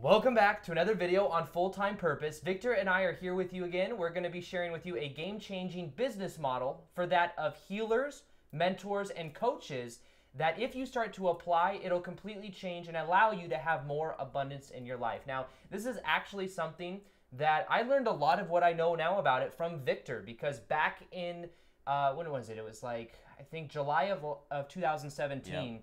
Welcome back to another video on Full-Time Purpose. Victor and I are here with you again. We're going to be sharing with you a game-changing business model for that of healers, mentors, and coaches that if you start to apply, it'll completely change and allow you to have more abundance in your life. Now, this is actually something that I learned a lot of what I know now about it from Victor, because back in, when was it? It was like, I think July of 2017. Yep.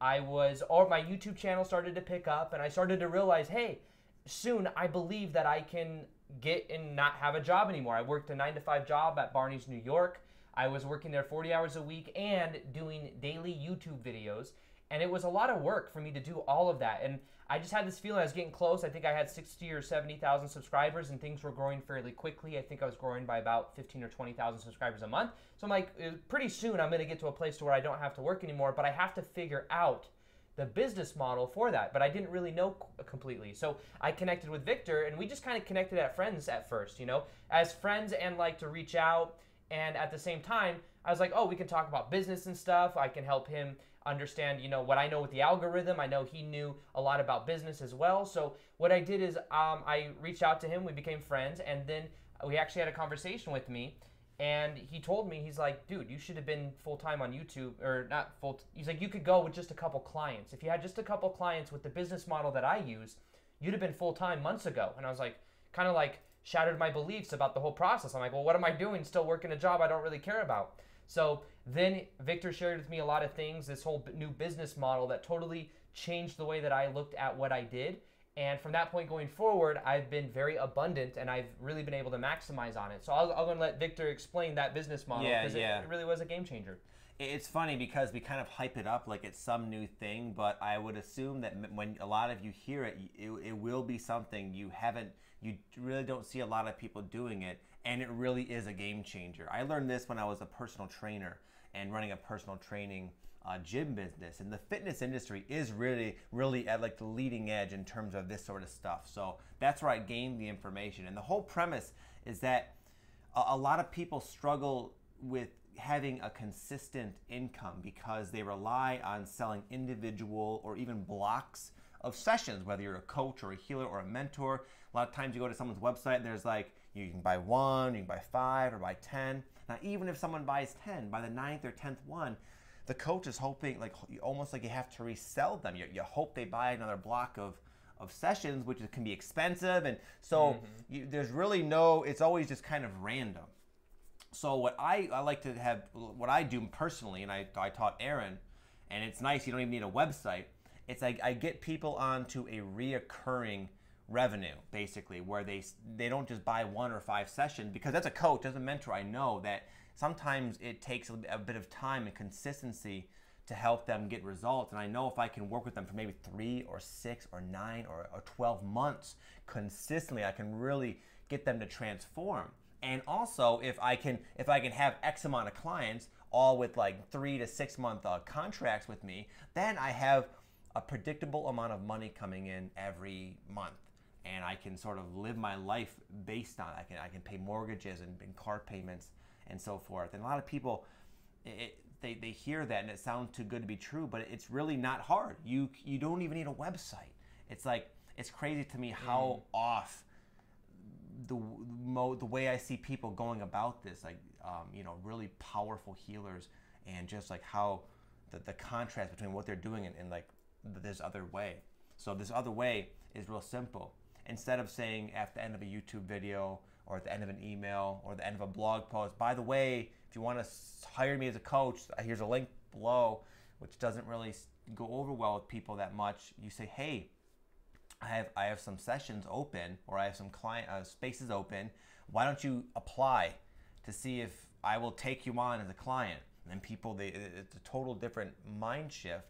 My YouTube channel started to pick up, and I started to realize, hey, soon I believe that I can get and not have a job anymore. I worked a 9-to-5 job at Barney's, New York. I was working there 40 hours a week and doing daily YouTube videos, and it was a lot of work for me to do all of that. And I just had this feeling I was getting close. I think I had 60 or 70,000 subscribers, and things were growing fairly quickly. I think I was growing by about 15 or 20,000 subscribers a month. So I'm like, pretty soon I'm going to get to a place to where I don't have to work anymore, but I have to figure out the business model for that. But I didn't really know completely. So I connected with Victor, and we just kind of connected as friends at first, you know, as friends, and like to reach out. And at the same time, I was like, oh, we can talk about business and stuff. I can help him understand, you know, what I know with the algorithm. I know he knew a lot about business as well. So what I did is I reached out to him. We became friends. And then we actually had a conversation with me. And he told me, he's like, dude, you should have been full-time on YouTube, or not full. He's like, you could go with just a couple clients. If you had just a couple clients with the business model that I use, you'd have been full-time months ago. And I was like, kind of like shattered my beliefs about the whole process. I'm like, well, what am I doing still working a job I don't really care about? So then Victor shared with me a lot of things, this whole new business model that totally changed the way that I looked at what I did. And from that point going forward, I've been very abundant, and I've really been able to maximize on it. So I'm going to let Victor explain that business model, because it really was a game changer. It's funny because we kind of hype it up like it's some new thing, but I would assume that when a lot of you hear it, it will be something you really don't see a lot of people doing it, and it really is a game changer. I learned this when I was a personal trainer and running a personal training gym business, and the fitness industry is really at like the leading edge in terms of this sort of stuff. So that's where I gained the information, and the whole premise is that a lot of people struggle with having a consistent income because they rely on selling individual or even blocks of sessions, whether you're a coach or a healer or a mentor. A lot of times you go to someone's website and there's like, you can buy 1, you can buy 5, or buy 10. Now, even if someone buys 10, by the 9th or 10th one, the coach is hoping, like almost like you have to resell them. You hope they buy another block of sessions, which can be expensive. And so there's really no, it's always just kind of random. So what I like to have, what I do personally, and I taught Aaron, and it's nice, you don't even need a website. It's like I get people onto a reoccurring revenue, basically, where they don't just buy 1 or 5 sessions, because as a coach, as a mentor, I know that sometimes it takes a bit of time and consistency to help them get results. And I know if I can work with them for maybe 3 or 6 or 9 or 12 months consistently, I can really get them to transform. And also, if I can have X amount of clients, all with like 3 to 6 month contracts with me, then I have a predictable amount of money coming in every month, and I can sort of live my life based on it. I can pay mortgages and car payments and so forth. And a lot of people, they hear that and it sounds too good to be true, but it's really not hard. You don't even need a website. It's like, it's crazy to me how off the way I see people going about this, like you know, really powerful healers, and just like how the contrast between what they're doing and like this other way. So this other way is real simple. Instead of saying at the end of a YouTube video, or at the end of an email, or the end of a blog post, by the way, if you want to hire me as a coach, here's a link below, which doesn't really go over well with people that much. You say, hey, I have some sessions open, or I have some client spaces open. Why don't you apply to see if I will take you on as a client? And then people, it's a total different mind shift.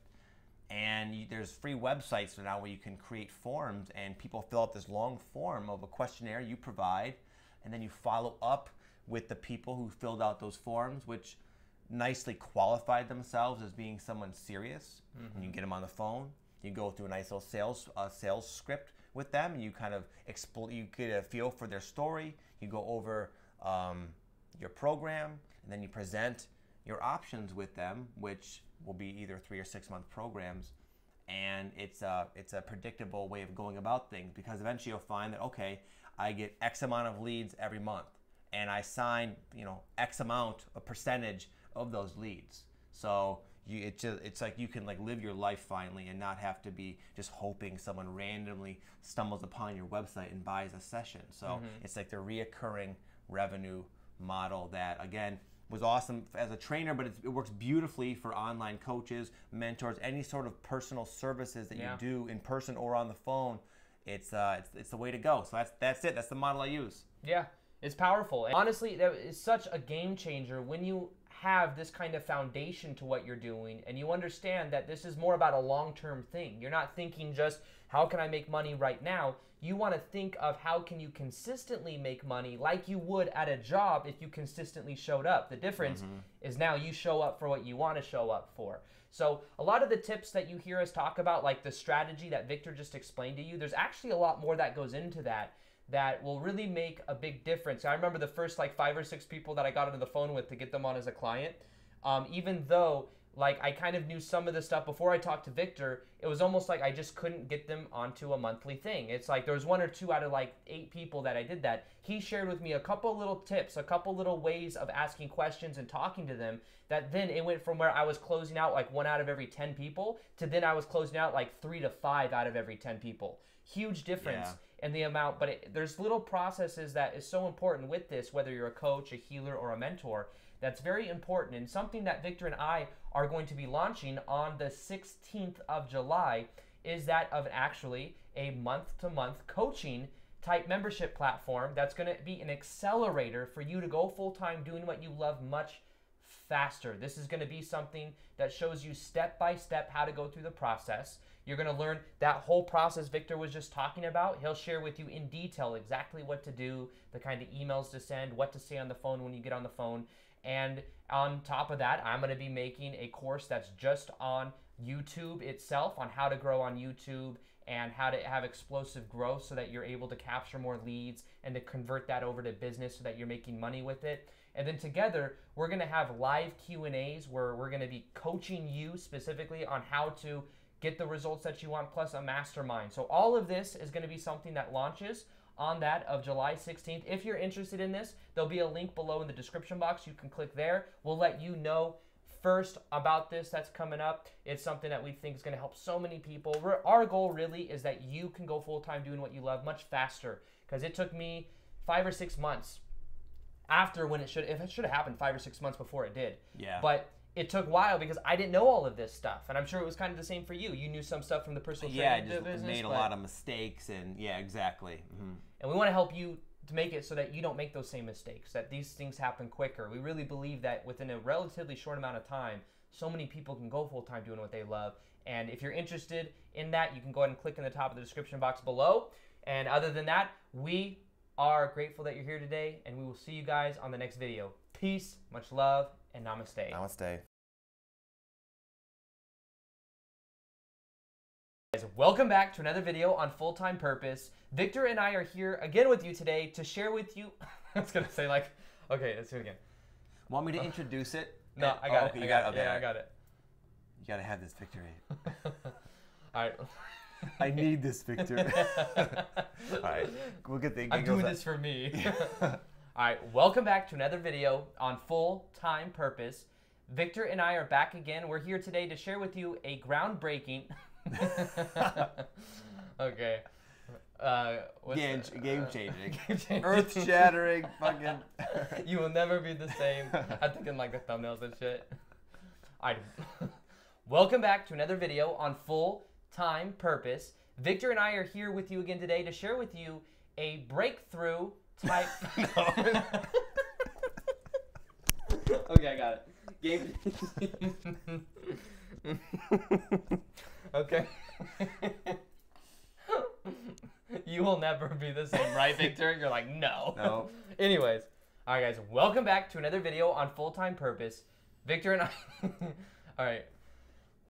And there's free websites now where you can create forms, and people fill out this long form of a questionnaire you provide, and then you follow up with the people who filled out those forms, which nicely qualified themselves as being someone serious. And you get them on the phone. You go through a nice little sales script with them, and you kind of you get a feel for their story. You go over your program, and then you present your options with them, which will be either 3 or 6 month programs. and it's a predictable way of going about things, because eventually you'll find that, okay, I get X amount of leads every month, and I sign, X amount, a percentage of those leads. So it's like you can like live your life finally and not have to be just hoping someone randomly stumbles upon your website and buys a session. So it's like the reoccurring revenue model that, again, was awesome as a trainer, but it works beautifully for online coaches, mentors, any sort of personal services that you do in person or on the phone. It's the way to go. So that's it. That's the model I use. Yeah, it's powerful. And honestly, that is such a game changer when you have this kind of foundation to what you're doing, and you understand that this is more about a long-term thing. You're not thinking just, how can I make money right now? You want to think of how can you consistently make money like you would at a job if you consistently showed up. The difference is now you show up for what you want to show up for. So a lot of the tips that you hear us talk about, like the strategy that Victor just explained to you, there's actually a lot more that goes into that will really make a big difference. I remember the first like 5 or 6 people that I got onto the phone with to get them on as a client, even though like I kind of knew some of the stuff before I talked to Victor, it was almost like I just couldn't get them onto a monthly thing. It's like there was 1 or 2 out of like 8 people that I did that. He shared with me a couple little tips, a couple little ways of asking questions and talking to them, that then it went from where I was closing out like 1 out of every 10 people to then I was closing out like 3 to 5 out of every 10 people. Huge difference in the amount, but there's little processes that is so important with this, whether you're a coach, a healer, or a mentor, that's very important, and something that Victor and I are going to be launching on the 16th of July is that of actually a month-to-month coaching type membership platform that's going to be an accelerator for you to go full-time doing what you love much faster. This is going to be something that shows you step by step how to go through the process. You're going to learn that whole process Victor was just talking about. He'll share with you in detail exactly what to do, the kind of emails to send, what to say on the phone when you get on the phone. And on top of that, I'm going to be making a course that's just on YouTube itself, on how to grow on YouTube and how to have explosive growth so that you're able to capture more leads and to convert that over to business so that you're making money with it. And then together, we're going to have live Q&As where we're going to be coaching you specifically on how to get the results that you want, plus a mastermind. So all of this is going to be something that launches on that of July 16th. If you're interested in this, there'll be a link below in the description box. You can click there. We'll let you know first about this that's coming up. It's something that we think is going to help so many people. Our goal really is that you can go full-time doing what you love much faster, because it took me 5 or 6 months after when if it should have happened 5 or 6 months before it did. Yeah. But it took a while because I didn't know all of this stuff, and I'm sure it was kind of the same for you. You knew some stuff from the personal training business. Yeah, just made a lot of mistakes, and yeah, exactly. And we want to help you to make it so that you don't make those same mistakes, that these things happen quicker. We really believe that within a relatively short amount of time, so many people can go full-time doing what they love. And if you're interested in that, you can go ahead and click in the top of the description box below. And other than that, we are grateful that you're here today, and we will see you guys on the next video. Peace, much love, and namaste. Namaste. Welcome back to another video on Full-Time Purpose. Victor and I are here again with you today to share with you. I was going to say like, okay, let's do it again. Want me to introduce it? No, I got it. Okay, you got it. Okay. Yeah, I got it. You got to have this victory. All right. I need this victory. All right. We'll get the. I'm doing this for me. All right. Welcome back to another video on Full-Time Purpose. Victor and I are back again. We're here today to share with you a groundbreaking. Okay. Game changing. Earth shattering. Fucking. You will never be the same. I'm thinking like the thumbnails and shit. Alright. Welcome back to another video on Full-Time Purpose. Victor and I are here with you again today to share with you a breakthrough type. Okay, I got it. Game. Okay. You will never be the same, right, Victor? You're like, no. No. Anyways, all right, guys, welcome back to another video on Full-Time Purpose. Victor and I. All right.